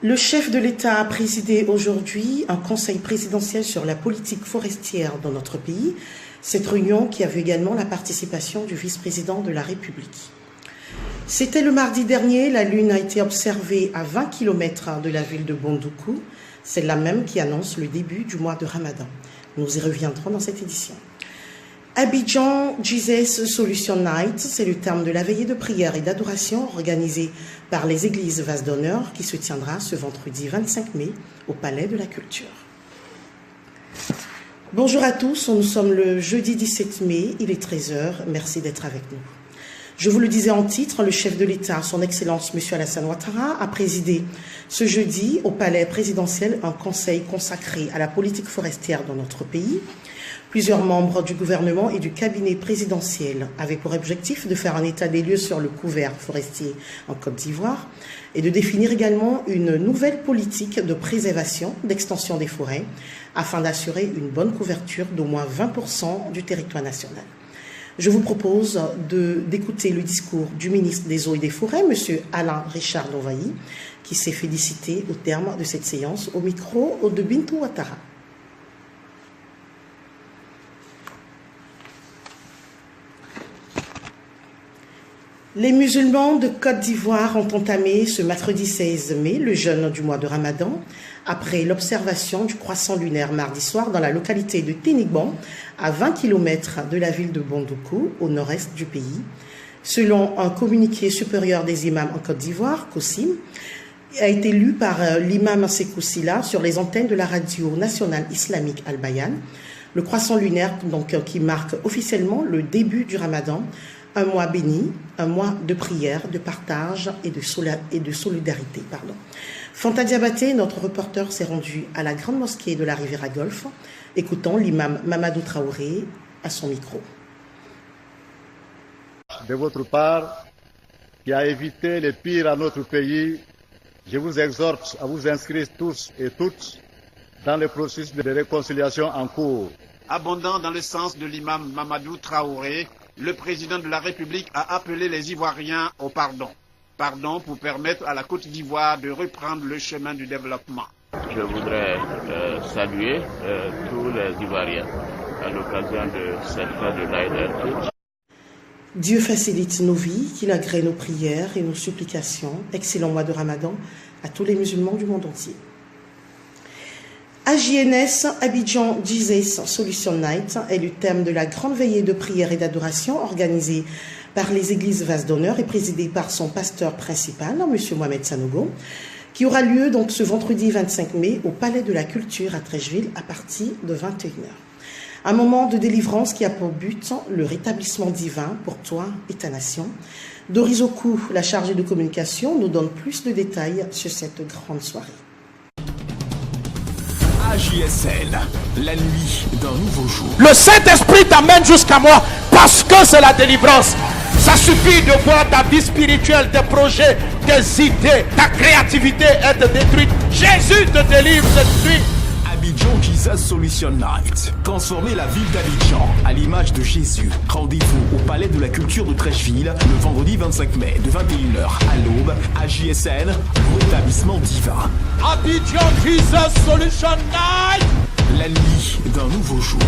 Le chef de l'État a présidé aujourd'hui un conseil présidentiel sur la politique forestière dans notre pays. Cette réunion qui a vu également la participation du vice-président de la République. C'était le mardi dernier, la Lune a été observée à 20 km de la ville de Bondoukou. C'est la même qui annonce le début du mois de Ramadan. Nous y reviendrons dans cette édition. Abidjan Jesus Solution Night, c'est le terme de la veillée de prière et d'adoration organisée par les églises Vase d'Honneur qui se tiendra ce vendredi 25 mai au Palais de la Culture. Bonjour à tous, nous sommes le jeudi 17 mai, il est 13h, merci d'être avec nous. Je vous le disais en titre, le chef de l'État, son Excellence M. Alassane Ouattara, a présidé ce jeudi au Palais présidentiel un conseil consacré à la politique forestière dans notre pays. Plusieurs membres du gouvernement et du cabinet présidentiel avaient pour objectif de faire un état des lieux sur le couvert forestier en Côte d'Ivoire et de définir également une nouvelle politique de préservation, d'extension des forêts afin d'assurer une bonne couverture d'au moins 20% du territoire national. Je vous propose d'écouter le discours du ministre des Eaux et des Forêts, M. Alain Richard Lonvailly, qui s'est félicité au terme de cette séance au micro de Bintou Ouattara. Les musulmans de Côte d'Ivoire ont entamé ce mercredi 16 mai le jeûne du mois de Ramadan après l'observation du croissant lunaire mardi soir dans la localité de Ténigban, à 20 km de la ville de Bondoukou, au nord-est du pays. Selon un communiqué supérieur des imams en Côte d'Ivoire, COSIM, a été lu par l'imam Sekou Silla sur les antennes de la radio nationale islamique Al-Bayan. Le croissant lunaire qui marque officiellement le début du Ramadan, un mois béni, un mois de prière, de partage et de solidarité. Fanta Diabaté, notre reporter, s'est rendu à la grande mosquée de la Riviera Golfe. Écoutons l'imam Mamadou Traoré à son micro. De votre part, qui a évité le pire à notre pays, je vous exhorte à vous inscrire tous et toutes dans le processus de réconciliation en cours. Abondant dans le sens de l'imam Mamadou Traoré, le président de la République a appelé les Ivoiriens au pardon. Pardon pour permettre à la Côte d'Ivoire de reprendre le chemin du développement. Je voudrais saluer tous les Ivoiriens à l'occasion de cette fête de l'Aïd. Dieu facilite nos vies, qu'il agrée nos prières et nos supplications. Excellent mois de Ramadan à tous les musulmans du monde entier. AJNS, Abidjan Jesus Solution Night, est le thème de la grande veillée de prière et d'adoration organisée par les églises Vase d'Honneur et présidée par son pasteur principal, M. Mohamed Sanogo, qui aura lieu donc ce vendredi 25 mai au Palais de la Culture à Trècheville à partir de 21h. Un moment de délivrance qui a pour but le rétablissement divin pour toi et ta nation. Doris Okou, la chargée de communication, nous donne plus de détails sur cette grande soirée. AJSL, la nuit d'un nouveau jour. Le Saint-Esprit t'amène jusqu'à moi parce que c'est la délivrance. Ça suffit de voir ta vie spirituelle, tes projets, tes idées, ta créativité être détruite. Jésus te délivre cette nuit. Abidjan Jesus Solution Night. Transformer la ville d'Abidjan à l'image de Jésus. Rendez-vous au Palais de la Culture de Trècheville le vendredi 25 mai de 21h à l'aube. AJSN, rétablissement divin. Abidjan Jesus Solution Night. La nuit d'un nouveau jour.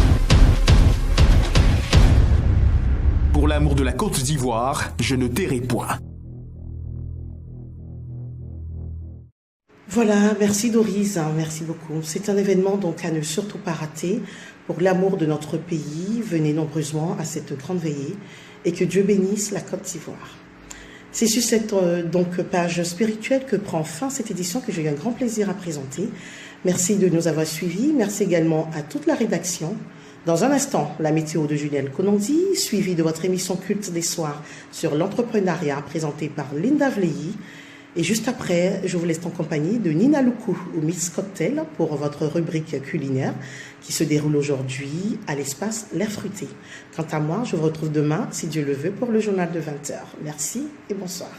Pour l'amour de la Côte d'Ivoire, je ne tairai point. Voilà, merci Doris, merci beaucoup. C'est un événement donc à ne surtout pas rater. Pour l'amour de notre pays, venez nombreusement à cette grande veillée et que Dieu bénisse la Côte d'Ivoire. C'est sur cette page spirituelle que prend fin cette édition que j'ai eu un grand plaisir à présenter. Merci de nous avoir suivis. Merci également à toute la rédaction. Dans un instant, la météo de Juliette Konondi, suivie de votre émission culte des soirs sur l'entrepreneuriat présentée par Linda Vleilly. Et juste après, je vous laisse en compagnie de Nina Loukou ou Miss Cocktail pour votre rubrique culinaire qui se déroule aujourd'hui à l'espace L'air fruité. Quant à moi, je vous retrouve demain, si Dieu le veut, pour le journal de 20h. Merci et bonsoir.